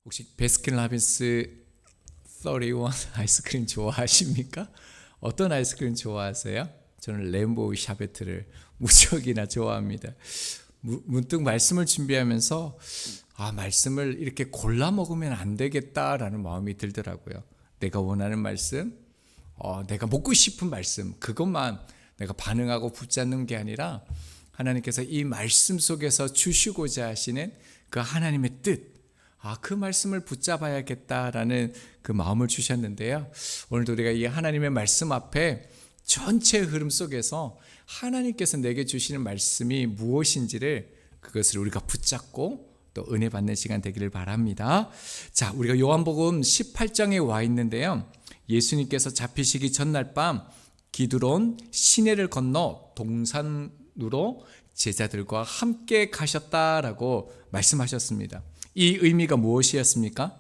혹시 베스킨라빈스 31 아이스크림 좋아하십니까? 어떤 아이스크림 좋아하세요? 저는 램보우 샤베트를 무척이나 좋아합니다. 문득 말씀을 준비하면서 말씀을 이렇게 골라 먹으면 안 되겠다라는 마음이 들더라고요. 내가 원하는 말씀, 내가 먹고 싶은 말씀, 그것만 내가 반응하고 붙잡는 게 아니라 하나님께서 이 말씀 속에서 주시고자 하시는 그 하나님의 뜻, 그 말씀을 붙잡아야겠다라는 그 마음을 주셨는데요. 오늘도 우리가 이 하나님의 말씀 앞에 전체 흐름 속에서 하나님께서 내게 주시는 말씀이 무엇인지를 그것을 우리가 붙잡고 또 은혜 받는 시간 되기를 바랍니다. 자, 우리가 요한복음 18장에 와 있는데요. 예수님께서 잡히시기 전날 밤 기드론 시내를 건너 동산으로 제자들과 함께 가셨다라고 말씀하셨습니다. 이 의미가 무엇이었습니까?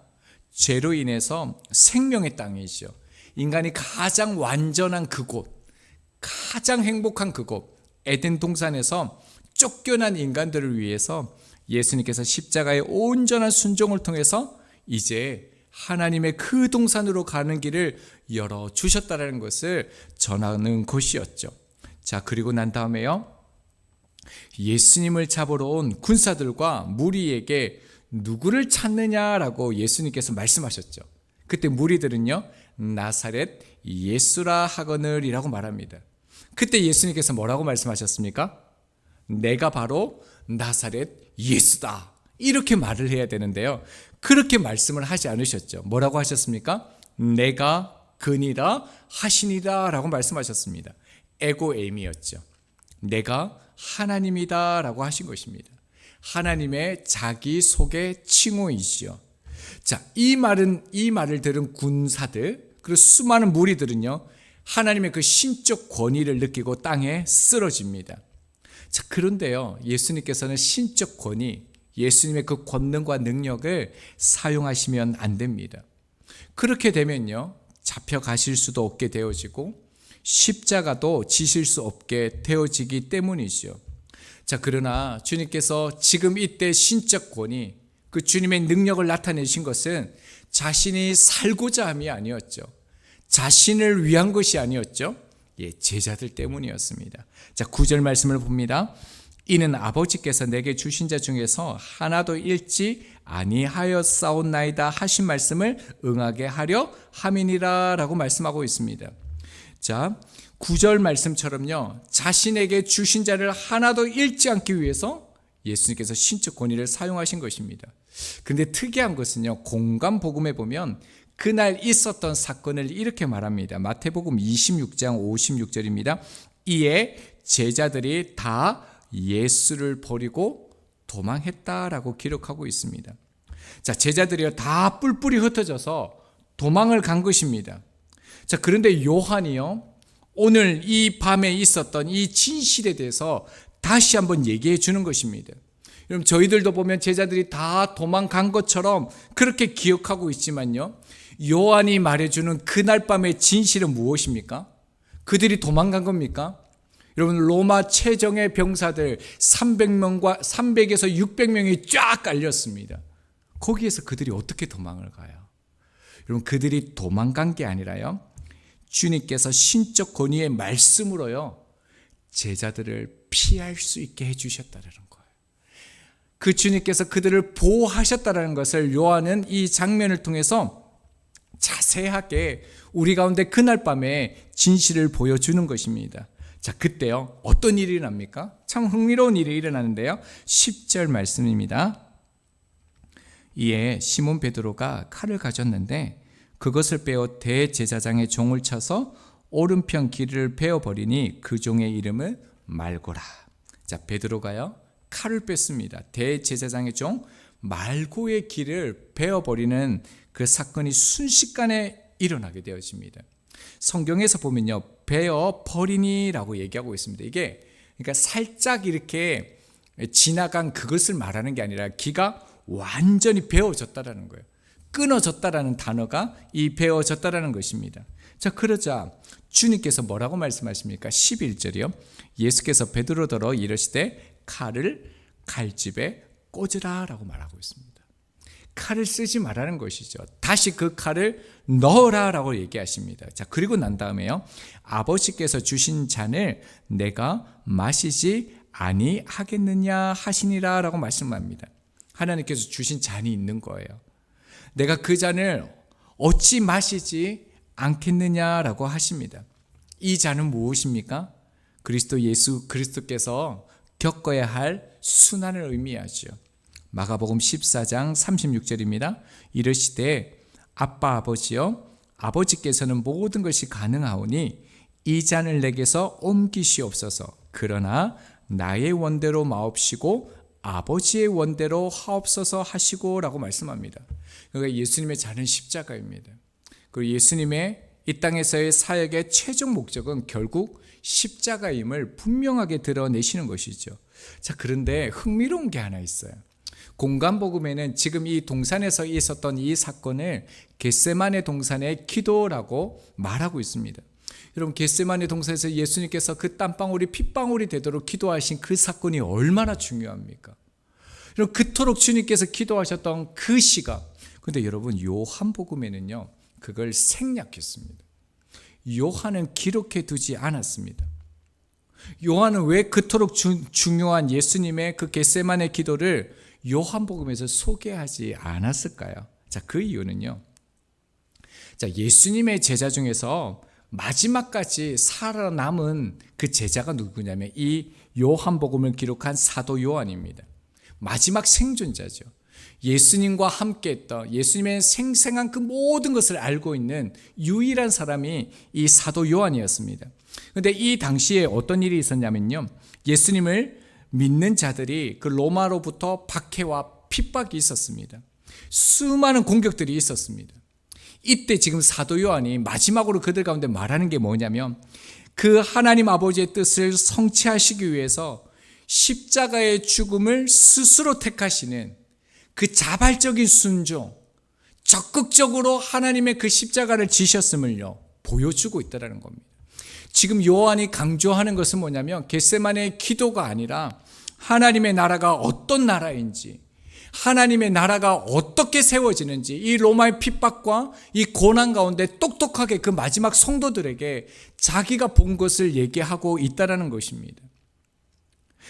죄로 인해서 생명의 땅이죠. 인간이 가장 완전한 그곳, 가장 행복한 그곳, 에덴 동산에서 쫓겨난 인간들을 위해서 예수님께서 십자가의 온전한 순종을 통해서 이제 하나님의 그 동산으로 가는 길을 열어주셨다는 것을 전하는 곳이었죠. 자, 그리고 난 다음에요. 예수님을 잡으러 온 군사들과 무리에게 누구를 찾느냐라고 예수님께서 말씀하셨죠. 그때 무리들은요, 나사렛 예수라 하거늘이라고 말합니다. 그때 예수님께서 뭐라고 말씀하셨습니까? 내가 바로 나사렛 예수다, 이렇게 말을 해야 되는데요, 그렇게 말씀을 하지 않으셨죠. 뭐라고 하셨습니까? 내가 그니라 하시니라 라고 말씀하셨습니다. 에고에임이었죠. 내가 하나님이다 라고 하신 것입니다. 하나님의 자기 소개 칭호이지요. 자, 이 말을 들은 군사들 그리고 수많은 무리들은요, 하나님의 그 신적 권위를 느끼고 땅에 쓰러집니다. 자, 그런데요, 예수님께서는 신적 권위, 예수님의 그 권능과 능력을 사용하시면 안 됩니다. 그렇게 되면요, 잡혀가실 수도 없게 되어지고 십자가도 지실 수 없게 되어지기 때문이죠. 자, 그러나 주님께서 지금 이때 신적 권위, 그 주님의 능력을 나타내신 것은 자신이 살고자 함이 아니었죠. 자신을 위한 것이 아니었죠. 제자들 때문이었습니다. 자, 9절 말씀을 봅니다. 이는 아버지께서 내게 주신 자 중에서 하나도 잃지 아니하였사옵나이다 하신 말씀을 응하게 하려 함이니라 라고 말씀하고 있습니다. 자, 9절 말씀처럼요, 자신에게 주신 자를 하나도 잃지 않기 위해서 예수님께서 신적 권위를 사용하신 것입니다. 그런데 특이한 것은요, 공간 복음에 보면 그날 있었던 사건을 이렇게 말합니다. 마태복음 26장 56절입니다. 이에 제자들이 다 예수를 버리고 도망했다라고 기록하고 있습니다. 자, 제자들이요, 다 뿔뿔이 흩어져서 도망을 간 것입니다. 자, 그런데 요한이요, 오늘 이 밤에 있었던 이 진실에 대해서 다시 한번 얘기해 주는 것입니다. 여러분, 저희들도 보면 제자들이 다 도망간 것처럼 그렇게 기억하고 있지만요, 요한이 말해주는 그날 밤의 진실은 무엇입니까? 그들이 도망간 겁니까? 여러분, 로마 최정예 병사들 300에서 600명이 쫙 깔렸습니다. 거기에서 그들이 어떻게 도망을 가요? 여러분, 그들이 도망간 게 아니라요, 주님께서 신적 권위의 말씀으로요, 제자들을 피할 수 있게 해주셨다는 거예요. 그 주님께서 그들을 보호하셨다는 것을 요한은 이 장면을 통해서 자세하게 우리 가운데 그날 밤에 진실을 보여주는 것입니다. 자, 그때요, 어떤 일이 일어납니까? 참 흥미로운 일이 일어나는데요, 10절 말씀입니다. 이에 시몬 베드로가 칼을 가졌는데 그것을 빼어 대제사장의 종을 쳐서 오른편 길을 베어버리니 그 종의 이름을 말고라. 자, 베드로가요, 칼을 뺐습니다. 대제사장의 종 말고의 길을 베어버리는 그 사건이 순식간에 일어나게 되어집니다. 성경에서 보면요, 베어버리니라고 얘기하고 있습니다. 이게 그러니까 살짝 이렇게 지나간 그것을 말하는 게 아니라 기가 완전히 베어졌다라는 거예요. 끊어졌다라는 단어가 이 베어졌다라는 것입니다. 자, 그러자 주님께서 뭐라고 말씀하십니까? 11절이요. 예수께서 베드로더러 이르시되 칼을 칼집에 꽂으라 라고 말하고 있습니다. 칼을 쓰지 말라는 것이죠. 다시 그 칼을 넣어라라고 얘기하십니다. 자, 그리고 난 다음에요. 아버지께서 주신 잔을 내가 마시지 아니하겠느냐 하시니라라고 말씀합니다. 하나님께서 주신 잔이 있는 거예요. 내가 그 잔을 어찌 마시지 않겠느냐라고 하십니다. 이 잔은 무엇입니까? 그리스도 예수 그리스도께서 겪어야 할 순환을 의미하죠. 마가복음 14장 36절입니다. 이르시되 아빠 아버지여 아버지께서는 모든 것이 가능하오니 이 잔을 내게서 옮기시옵소서. 그러나 나의 원대로 마옵시고 아버지의 원대로 하옵소서 하시고 라고 말씀합니다. 그러니까 예수님의 잔은 십자가입니다. 그리고 예수님의 이 땅에서의 사역의 최종 목적은 결국 십자가임을 분명하게 드러내시는 것이죠. 자, 그런데 흥미로운 게 하나 있어요. 공간복음에는 지금 이 동산에서 있었던 이 사건을 겟세마네 동산의 기도라고 말하고 있습니다. 여러분, 겟세마네 동산에서 예수님께서 그 땀방울이 핏방울이 되도록 기도하신 그 사건이 얼마나 중요합니까? 여러분, 그토록 주님께서 기도하셨던 그 시각. 그런데 여러분, 요한복음에는요 그걸 생략했습니다. 요한은 기록해 두지 않았습니다. 요한은 왜 그토록 중요한 예수님의 그 겟세마네 기도를 요한복음에서 소개하지 않았을까요? 자, 그 이유는요. 자, 예수님의 제자 중에서 마지막까지 살아남은 그 제자가 누구냐면 이 요한복음을 기록한 사도 요한입니다. 마지막 생존자죠. 예수님과 함께했던 예수님의 생생한 그 모든 것을 알고 있는 유일한 사람이 이 사도 요한이었습니다. 그런데 이 당시에 어떤 일이 있었냐면요. 예수님을 믿는 자들이 그 로마로부터 박해와 핍박이 있었습니다. 수많은 공격들이 있었습니다. 이때 지금 사도 요한이 마지막으로 그들 가운데 말하는 게 뭐냐면 그 하나님 아버지의 뜻을 성취하시기 위해서 십자가의 죽음을 스스로 택하시는 그 자발적인 순종, 적극적으로 하나님의 그 십자가를 지셨음을요 보여주고 있다는 겁니다. 지금 요한이 강조하는 것은 뭐냐면 겟세마네의 기도가 아니라 하나님의 나라가 어떤 나라인지, 하나님의 나라가 어떻게 세워지는지 이 로마의 핍박과 이 고난 가운데 똑똑하게 그 마지막 성도들에게 자기가 본 것을 얘기하고 있다는 것입니다.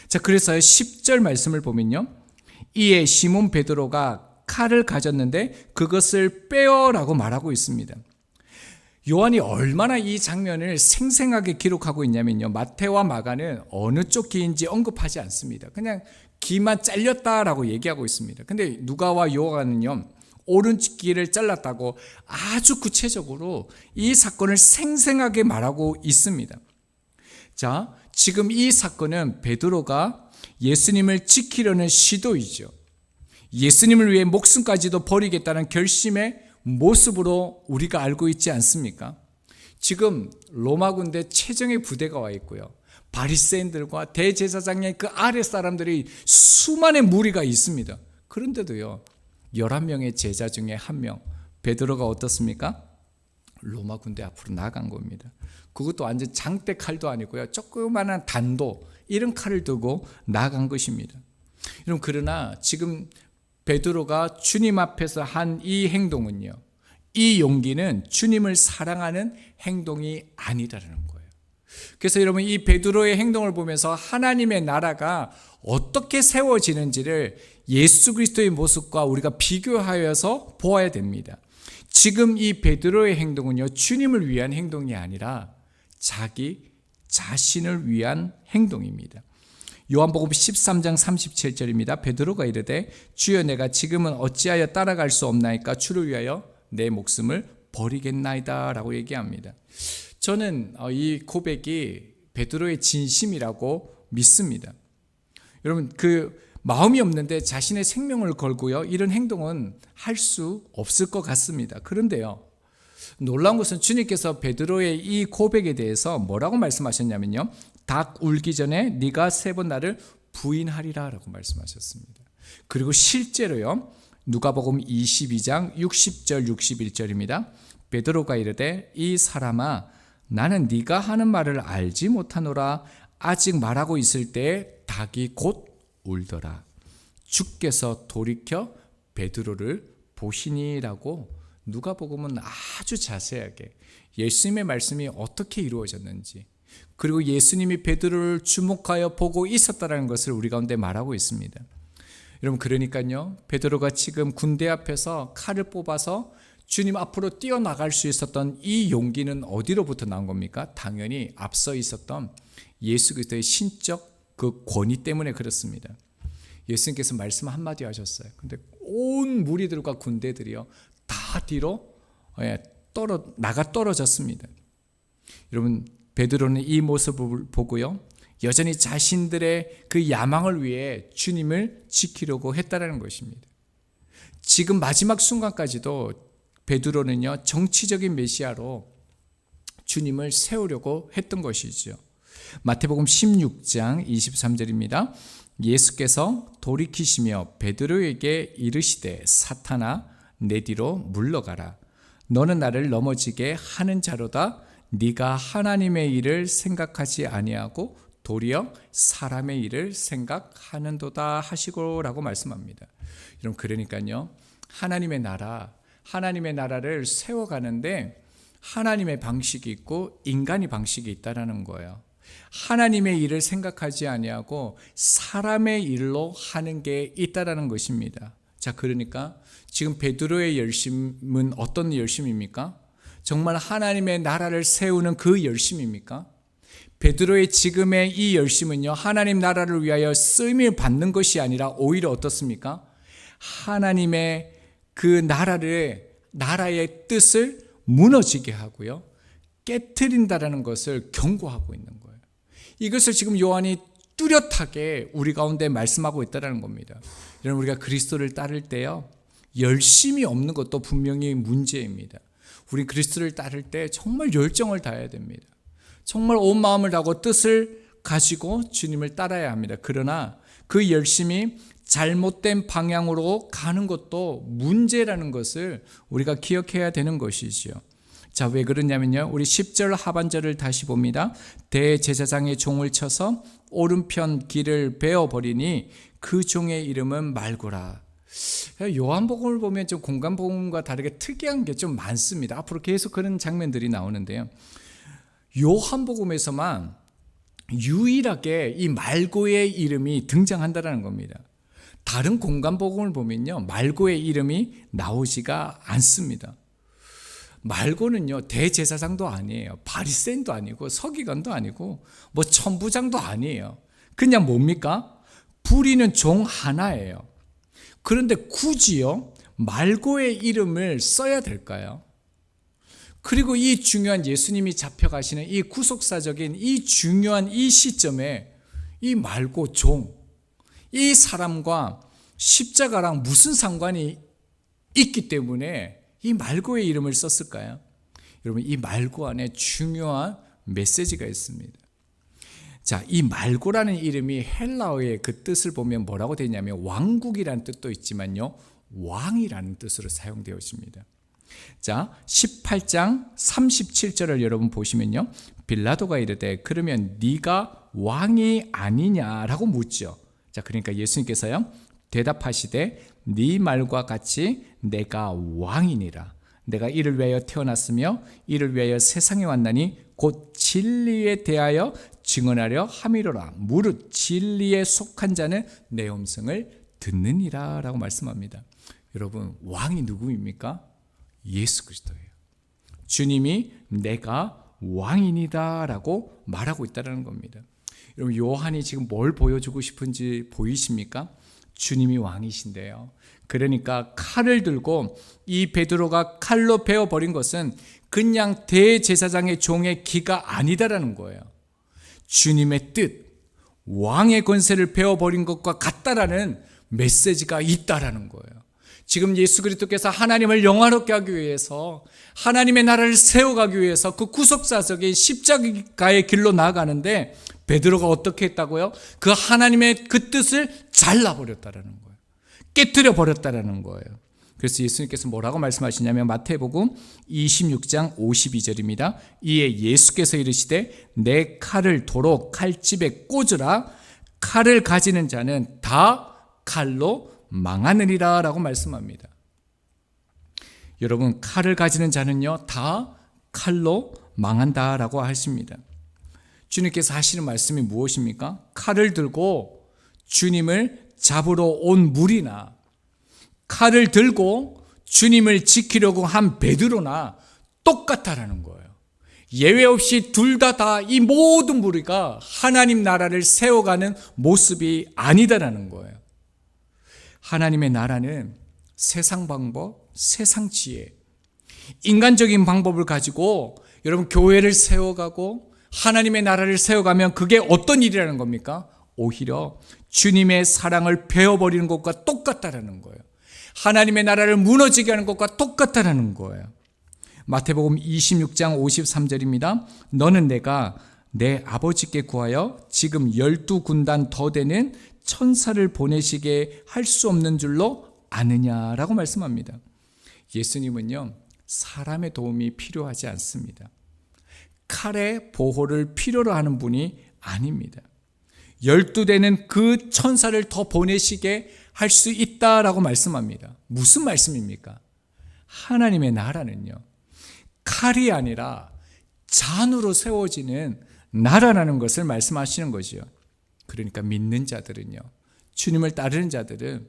자, 그래서 10절 말씀을 보면요. 이에 시몬 베드로가 칼을 가졌는데 그것을 빼어라고 말하고 있습니다. 요한이 얼마나 이 장면을 생생하게 기록하고 있냐면요. 마태와 마가는 어느 쪽 귀인지 언급하지 않습니다. 그냥 귀만 잘렸다라고 얘기하고 있습니다. 근데 누가와 요한은요. 오른쪽 귀를 잘랐다고 아주 구체적으로 이 사건을 생생하게 말하고 있습니다. 자, 지금 이 사건은 베드로가 예수님을 지키려는 시도이죠. 예수님을 위해 목숨까지도 버리겠다는 결심의 모습으로 우리가 알고 있지 않습니까? 지금 로마 군대 최정예 부대가 와 있고요. 바리새인들과 대제사장의 그 아래 사람들이 수많은 무리가 있습니다. 그런데도요. 11명의 제자 중에 한 명 베드로가 어떻습니까? 로마 군대 앞으로 나간 겁니다. 그것도 완전 장대 칼도 아니고요. 조그마한 단도 이런 칼을 들고 나간 것입니다. 여러분, 그러나 지금 베드로가 주님 앞에서 한 이 행동은요, 이 용기는 주님을 사랑하는 행동이 아니라는 거예요. 그래서 여러분, 이 베드로의 행동을 보면서 하나님의 나라가 어떻게 세워지는지를 예수 그리스도의 모습과 우리가 비교하여서 보아야 됩니다. 지금 이 베드로의 행동은요, 주님을 위한 행동이 아니라 자기 자신을 위한 행동입니다. 요한복음 13장 37절입니다. 베드로가 이르되 주여 내가 지금은 어찌하여 따라갈 수 없나이까 주를 위하여 내 목숨을 버리겠나이다 라고 얘기합니다. 저는 이 고백이 베드로의 진심이라고 믿습니다. 여러분, 그 마음이 없는데 자신의 생명을 걸고요, 이런 행동은 할 수 없을 것 같습니다. 그런데요, 놀라운 것은 주님께서 베드로의 이 고백에 대해서 뭐라고 말씀하셨냐면요, 닭 울기 전에 네가 3번 나를 부인하리라 라고 말씀하셨습니다. 그리고 실제로요, 누가복음 22장 60절 61절입니다. 베드로가 이르되 이 사람아 나는 네가 하는 말을 알지 못하노라. 아직 말하고 있을 때에 닭이 곧 울더라. 주께서 돌이켜 베드로를 보시니라고 누가복음은 아주 자세하게 예수님의 말씀이 어떻게 이루어졌는지, 그리고 예수님이 베드로를 주목하여 보고 있었다는 것을 우리 가운데 말하고 있습니다. 여러분, 그러니까요, 베드로가 지금 군대 앞에서 칼을 뽑아서 주님 앞으로 뛰어나갈 수 있었던 이 용기는 어디로부터 나온 겁니까? 당연히 앞서 있었던 예수 그리스도의 신적 그 권위 때문에 그렇습니다. 예수님께서 말씀 한마디 하셨어요. 근데 온 무리들과 군대들이요 다 뒤로 나가 떨어졌습니다. 여러분, 베드로는 이 모습을 보고요, 여전히 자신들의 그 야망을 위해 주님을 지키려고 했다라는 것입니다. 지금 마지막 순간까지도 베드로는요, 정치적인 메시아로 주님을 세우려고 했던 것이죠. 마태복음 16장 23절입니다. 예수께서 돌이키시며 베드로에게 이르시되, 사탄아, 내 뒤로 물러가라. 너는 나를 넘어지게 하는 자로다. 네가 하나님의 일을 생각하지 아니하고 도리어 사람의 일을 생각하는도다 하시고라고 말씀합니다. 여러분, 그러니까요, 하나님의 나라를 세워가는데 하나님의 방식이 있고 인간의 방식이 있다라는 거예요. 하나님의 일을 생각하지 아니하고 사람의 일로 하는 게 있다라는 것입니다. 자, 그러니까 지금 베드로의 열심은 어떤 열심입니까? 정말 하나님의 나라를 세우는 그 열심입니까? 베드로의 지금의 이 열심은요, 하나님 나라를 위하여 쓰임을 받는 것이 아니라 오히려 어떻습니까? 하나님의 그 나라의 뜻을 무너지게 하고요, 깨트린다라는 것을 경고하고 있는 거예요. 이것을 지금 요한이 뚜렷하게 우리 가운데 말씀하고 있다는 겁니다. 여러분, 우리가 그리스도를 따를 때요, 열심이 없는 것도 분명히 문제입니다. 우리 그리스도를 따를 때 정말 열정을 다해야 됩니다. 정말 온 마음을 다하고 뜻을 가지고 주님을 따라야 합니다. 그러나 그 열심이 잘못된 방향으로 가는 것도 문제라는 것을 우리가 기억해야 되는 것이지요. 자, 왜 그러냐면요, 우리 10절 하반절을 다시 봅니다. 대제사장의 종을 쳐서 오른편 길을 베어버리니 그 종의 이름은 말고라. 요한복음을 보면 좀 공간복음과 다르게 특이한 게 좀 많습니다. 앞으로 계속 그런 장면들이 나오는데요, 요한복음에서만 유일하게 이 말고의 이름이 등장한다는 겁니다. 다른 공간복음을 보면요, 말고의 이름이 나오지가 않습니다. 말고는요, 대제사장도 아니에요, 바리새인도 아니고 서기관도 아니고 뭐 천부장도 아니에요. 그냥 뭡니까? 부리는 종 하나예요. 그런데 굳이요, 말고의 이름을 써야 될까요? 그리고 이 중요한 예수님이 잡혀가시는 이 구속사적인 이 중요한 이 시점에 이 말고 종, 이 사람과 십자가랑 무슨 상관이 있기 때문에 이 말고의 이름을 썼을까요? 여러분, 이 말고 안에 중요한 메시지가 있습니다. 자, 이 말고라는 이름이 헬라어의 그 뜻을 보면 뭐라고 되어 있냐면 왕국이라는 뜻도 있지만요, 왕이라는 뜻으로 사용되어 있습니다. 자, 18장 37절을 여러분 보시면요, 빌라도가 이르되 그러면 네가 왕이 아니냐라고 묻죠. 자, 그러니까 예수님께서요 대답하시되 네 말과 같이 내가 왕이니라. 내가 이를 위하여 태어났으며 이를 위하여 세상에 왔나니 곧 진리에 대하여 증언하려 함이로라. 무릇 진리에 속한 자는 내 음성을 듣느니라 라고 말씀합니다. 여러분, 왕이 누구입니까? 예수 그리스도예요. 주님이 내가 왕이니다 라고 말하고 있다는 겁니다. 여러분, 요한이 지금 뭘 보여주고 싶은지 보이십니까? 주님이 왕이신데요, 그러니까 칼을 들고 이 베드로가 칼로 베어버린 것은 그냥 대제사장의 종의 기가 아니다라는 거예요. 주님의 뜻, 왕의 권세를 베어버린 것과 같다라는 메시지가 있다라는 거예요. 지금 예수 그리스도께서 하나님을 영화롭게 하기 위해서, 하나님의 나라를 세워가기 위해서 그 구속사적인 십자가의 길로 나아가는데 베드로가 어떻게 했다고요? 그 하나님의 그 뜻을 잘라버렸다라는 거예요. 깨뜨려 버렸다라는 거예요. 그래서 예수님께서 뭐라고 말씀하시냐면 마태복음 26장 52절입니다. 이에 예수께서 이르시되 내 칼을 도로 칼집에 꽂으라. 칼을 가지는 자는 다 칼로 망하느니라 라고 말씀합니다. 여러분, 이 칼로 망하는 것은 뭡니까? 주님의 뜻, 왕의 권세를 베어버린 것과 같다라는 거예요. 지금 예수 그리스도께서 하나님을 영화롭게 하기 위해서, 하나님의 나라를 세워가기 위해서 그 구속사적인 십자가의 길로 나아가는데 베드로가 어떻게 했다고요? 그 하나님의 그 뜻을 잘라버렸다라는 거예요. 그래서 예수님께서 뭐라고 말씀하시냐면 마태복음 26장 52절입니다. 이에 예수께서 이르시되 내 칼을 도로 칼집에 꽂으라. 칼을 가지는 자는 다 칼로 망하느니라 라고 말씀합니다. 여러분, 칼을 가지는 자는요 다 칼로 망한다라고 하십니다. 주님께서 하시는 말씀이 무엇입니까? 칼을 들고 주님을 잡으러 온 무리나 칼을 들고 주님을 지키려고 한 베드로나 똑같다라는 거예요. 예외 없이 둘 다 이 모든 무리가 하나님 나라를 세워가는 모습이 아니다라는 거예요. 하나님의 나라는 세상 방법, 세상 지혜, 인간적인 방법을 가지고 여러분 교회를 세워가고 하나님의 나라를 세워가면 그게 어떤 일이라는 겁니까? 오히려 주님의 사랑을 베어버리는 것과 똑같다라는 거예요. 하나님의 나라를 무너지게 하는 것과 똑같다라는 거예요. 마태복음 26장 53절입니다. 너는 내가 내 아버지께 구하여 지금 12군단 더 되는 천사를 보내시게 할 수 없는 줄로 아느냐라고 말씀합니다. 예수님은요 사람의 도움이 필요하지 않습니다. 칼의 보호를 필요로 하는 분이 아닙니다. 12대는 그 천사를 더 보내시게 할 수 있다라고 말씀합니다. 무슨 말씀입니까? 하나님의 나라는요 칼이 아니라 잔으로 세워지는 나라라는 것을 말씀하시는 거지요. 그러니까 믿는 자들은요, 주님을 따르는 자들은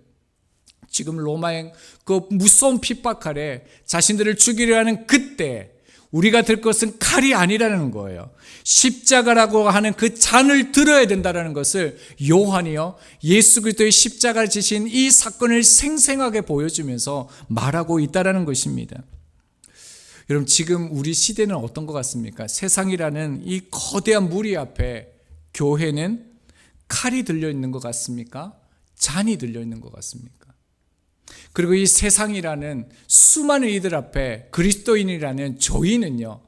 지금 로마의 그 무서운 핍박 아래 자신들을 죽이려 하는 그때 우리가 들 것은 칼이 아니라는 거예요. 십자가라고 하는 그 잔을 들어야 된다는 것을 요한이요 예수 그리스도의 십자가를 지신 이 사건을 생생하게 보여주면서 말하고 있다는 것입니다. 여러분, 지금 우리 시대는 어떤 것 같습니까? 세상이라는 이 거대한 무리 앞에 교회는 칼이 들려있는 것 같습니까? 잔이 들려있는 것 같습니까? 그리고 이 세상이라는 수많은 이들 앞에 그리스도인이라는 저희는요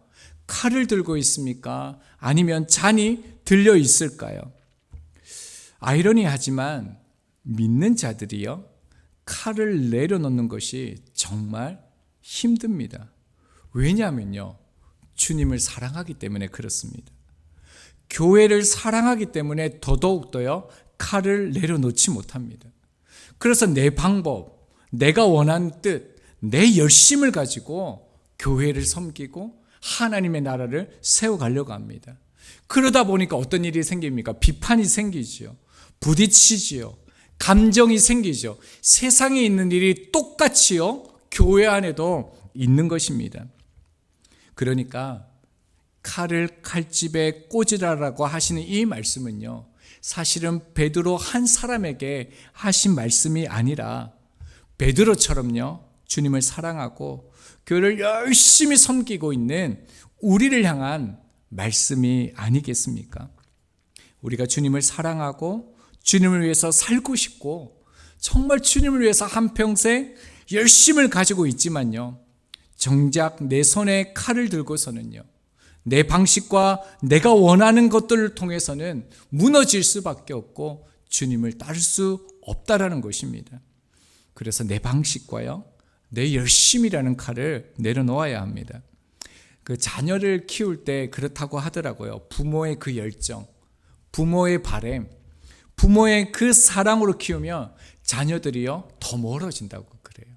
칼을 들고 있습니까? 아니면 잔이 들려 있을까요? 아이러니하지만 믿는 자들이요 칼을 내려놓는 것이 정말 힘듭니다. 왜냐하면요 주님을 사랑하기 때문에 그렇습니다. 교회를 사랑하기 때문에 더더욱더요 칼을 내려놓지 못합니다. 그래서 내 방법, 내가 원하는 뜻, 내 열심을 가지고 교회를 섬기고 하나님의 나라를 세워가려고 합니다. 그러다 보니까 어떤 일이 생깁니까? 비판이 생기지요. 부딪히지요. 감정이 생기죠. 세상에 있는 일이 똑같이요 교회 안에도 있는 것입니다. 그러니까 칼을 칼집에 꽂으라라고 하시는 이 말씀은요 사실은 베드로 한 사람에게 하신 말씀이 아니라 베드로처럼요 주님을 사랑하고 교회를 열심히 섬기고 있는 우리를 향한 말씀이 아니겠습니까? 우리가 주님을 사랑하고 주님을 위해서 살고 싶고 정말 주님을 위해서 한평생 열심을 가지고 있지만요 정작 내 손에 칼을 들고서는요 내 방식과 내가 원하는 것들을 통해서는 무너질 수밖에 없고 주님을 따를 수 없다라는 것입니다. 그래서 내 방식과요 내 열심이라는 칼을 내려놓아야 합니다. 그 자녀를 키울 때 그렇다고 하더라고요. 부모의 그 열정, 부모의 바람, 부모의 그 사랑으로 키우면 자녀들이요 더 멀어진다고 그래요.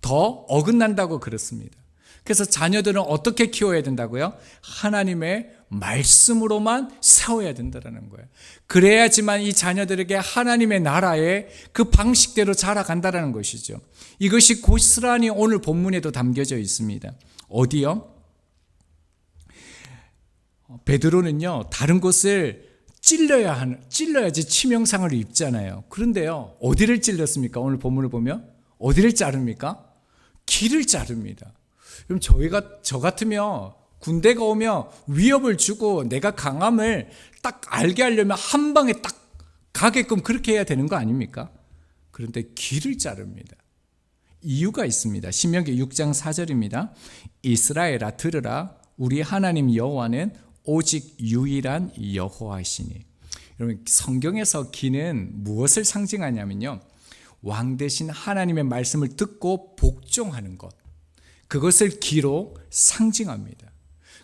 더 어긋난다고 그렇습니다. 그래서 자녀들은 어떻게 키워야 된다고요? 하나님의 말씀으로만 세워야 된다는 거예요. 그래야지만 이 자녀들에게 하나님의 나라의 그 방식대로 자라간다는 것이죠. 이것이 고스란히 오늘 본문에도 담겨져 있습니다. 어디요? 베드로는요 다른 곳을 찔러야지 치명상을 입잖아요. 그런데요 어디를 찔렀습니까? 오늘 본문을 보면 어디를 자릅니까? 귀를 자릅니다. 그럼 저 같으면 군대가 오면 위협을 주고 내가 강함을 딱 알게 하려면 한 방에 딱 가게끔 그렇게 해야 되는 거 아닙니까? 그런데 귀를 자릅니다. 이유가 있습니다. 신명기 6장 4절입니다. 이스라엘아 들으라 우리 하나님 여호와는 오직 유일한 여호와이시니. 여러분 성경에서 귀는 무엇을 상징하냐면요 왕 대신 하나님의 말씀을 듣고 복종하는 것, 그것을 귀로 상징합니다.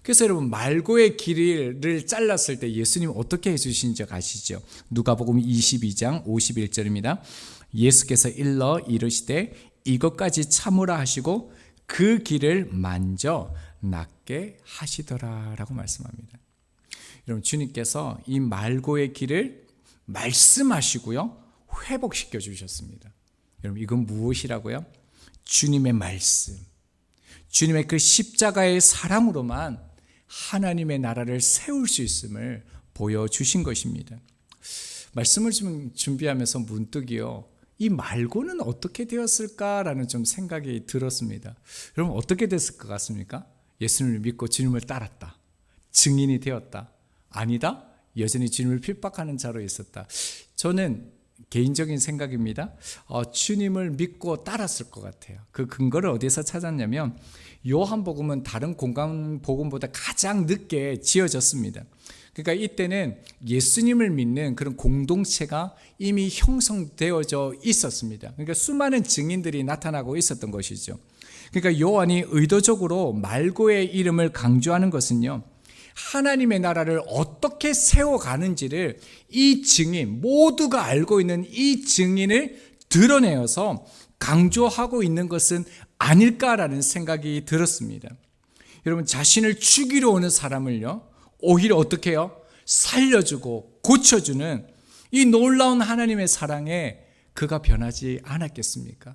그래서 여러분 말고의 길이를 잘랐을 때 예수님 어떻게 해주신 적 아시죠? 누가복음 22장 51절입니다. 예수께서 일러 이르시되 이것까지 참으라 하시고 그 길을 만져 낫게 하시더라라고 말씀합니다. 여러분, 주님께서 이 말고의 길을 말씀하시고요, 회복시켜 주셨습니다. 여러분, 이건 무엇이라고요? 주님의 말씀, 주님의 그 십자가의 사랑으로만 하나님의 나라를 세울 수 있음을 보여주신 것입니다. 말씀을 준비하면서 문득이요, 이 말고는 어떻게 되었을까라는 좀 생각이 들었습니다. 여러분, 어떻게 됐을 것 같습니까? 예수님을 믿고 주님을 따랐다, 증인이 되었다, 아니다, 여전히 주님을 핍박하는 자로 있었다. 저는 개인적인 생각입니다. 주님을 믿고 따랐을 것 같아요. 그 근거를 어디서 찾았냐면, 요한복음은 다른 복음보다 가장 늦게 지어졌습니다. 그러니까 이때는 예수님을 믿는 그런 공동체가 이미 형성되어져 있었습니다. 그러니까 수많은 증인들이 나타나고 있었던 것이죠. 그러니까 요한이 의도적으로 말고의 이름을 강조하는 것은요, 하나님의 나라를 어떻게 세워가는지를 이 증인, 모두가 알고 있는 이 증인을 드러내어서 강조하고 있는 것은 아닐까라는 생각이 들었습니다. 여러분, 자신을 죽이러 오는 사람을요, 오히려 어떻게 해요? 살려주고 고쳐주는 이 놀라운 하나님의 사랑에 그가 변하지 않았겠습니까?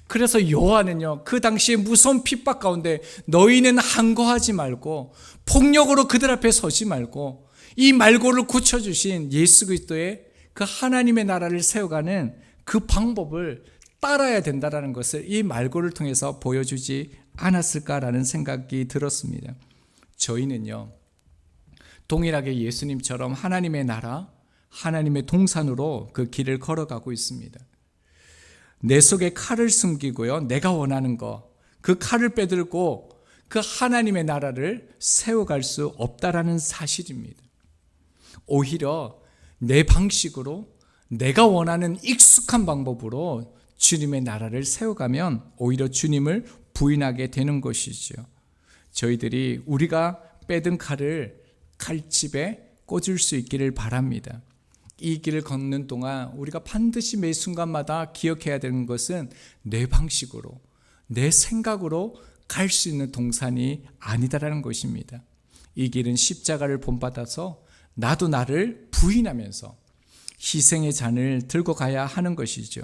그래서 요한은요, 그 당시에 무서운 핍박 가운데 너희는 항거하지 말고 폭력으로 그들 앞에 서지 말고 이 말고를 고쳐주신 예수 그리스도의 그 하나님의 나라를 세워가는 그 방법을 따라야 된다는 것을 이 말고를 통해서 보여주지 않았을까라는 생각이 들었습니다. 저희는요, 동일하게 예수님처럼 하나님의 나라, 하나님의 동산으로 그 길을 걸어가고 있습니다. 내 속에 칼을 숨기고요, 내가 원하는 거, 그 칼을 빼들고 그 하나님의 나라를 세워갈 수 없다라는 사실입니다. 오히려 내 방식으로, 내가 원하는 익숙한 방법으로 주님의 나라를 세워가면 오히려 주님을 부인하게 되는 것이죠. 저희들이 우리가 빼든 칼을 칼집에 꽂을 수 있기를 바랍니다. 이 길을 걷는 동안 우리가 반드시 매 순간마다 기억해야 되는 것은 내 방식으로, 내 생각으로 갈 수 있는 동산이 아니다라는 것입니다. 이 길은 십자가를 본받아서 나도 나를 부인하면서 희생의 잔을 들고 가야 하는 것이죠.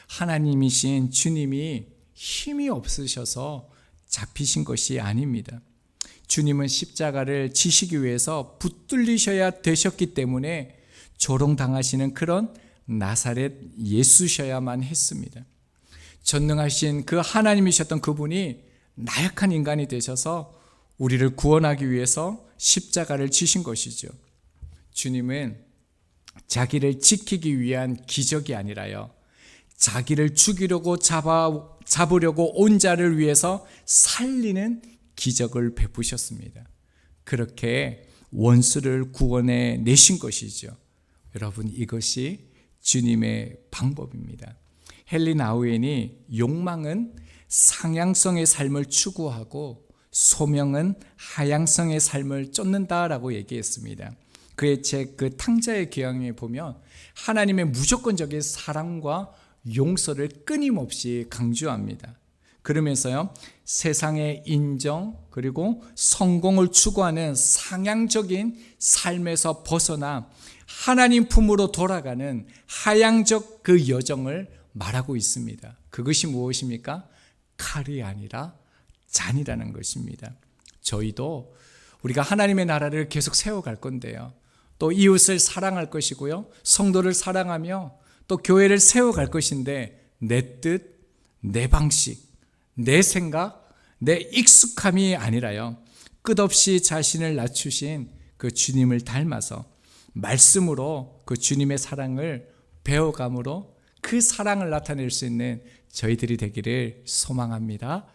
하나님이신 주님이 힘이 없으셔서 잡히신 것이 아닙니다. 주님은 십자가를 지시기 위해서 붙들리셔야 되셨기 때문에 조롱당하시는 그런 나사렛 예수셔야만 했습니다. 전능하신 그 하나님이셨던 그분이 나약한 인간이 되셔서 우리를 구원하기 위해서 십자가를 지신 것이죠. 주님은 자기를 지키기 위한 기적이 아니라요, 자기를 죽이려고 잡으려고 온 자를 위해서 살리는 기적을 베푸셨습니다. 그렇게 원수를 구원해 내신 것이죠. 여러분, 이것이 주님의 방법입니다. 헨리 나우엔이 욕망은 상향성의 삶을 추구하고 소명은 하향성의 삶을 쫓는다라고 얘기했습니다. 그의 책 그 탕자의 교양에 보면 하나님의 무조건적인 사랑과 용서를 끊임없이 강조합니다. 그러면서요, 세상의 인정 그리고 성공을 추구하는 상향적인 삶에서 벗어나 하나님 품으로 돌아가는 하향적 그 여정을 말하고 있습니다. 그것이 무엇입니까? 칼이 아니라 잔이라는 것입니다. 저희도 우리가 하나님의 나라를 계속 세워갈 건데요, 또 이웃을 사랑할 것이고요, 성도를 사랑하며 또 교회를 세워갈 것인데, 내 뜻, 내 방식, 내 생각, 내 익숙함이 아니라요, 끝없이 자신을 낮추신 그 주님을 닮아서 말씀으로 그 주님의 사랑을 배워감으로 그 사랑을 나타낼 수 있는 저희들이 되기를 소망합니다.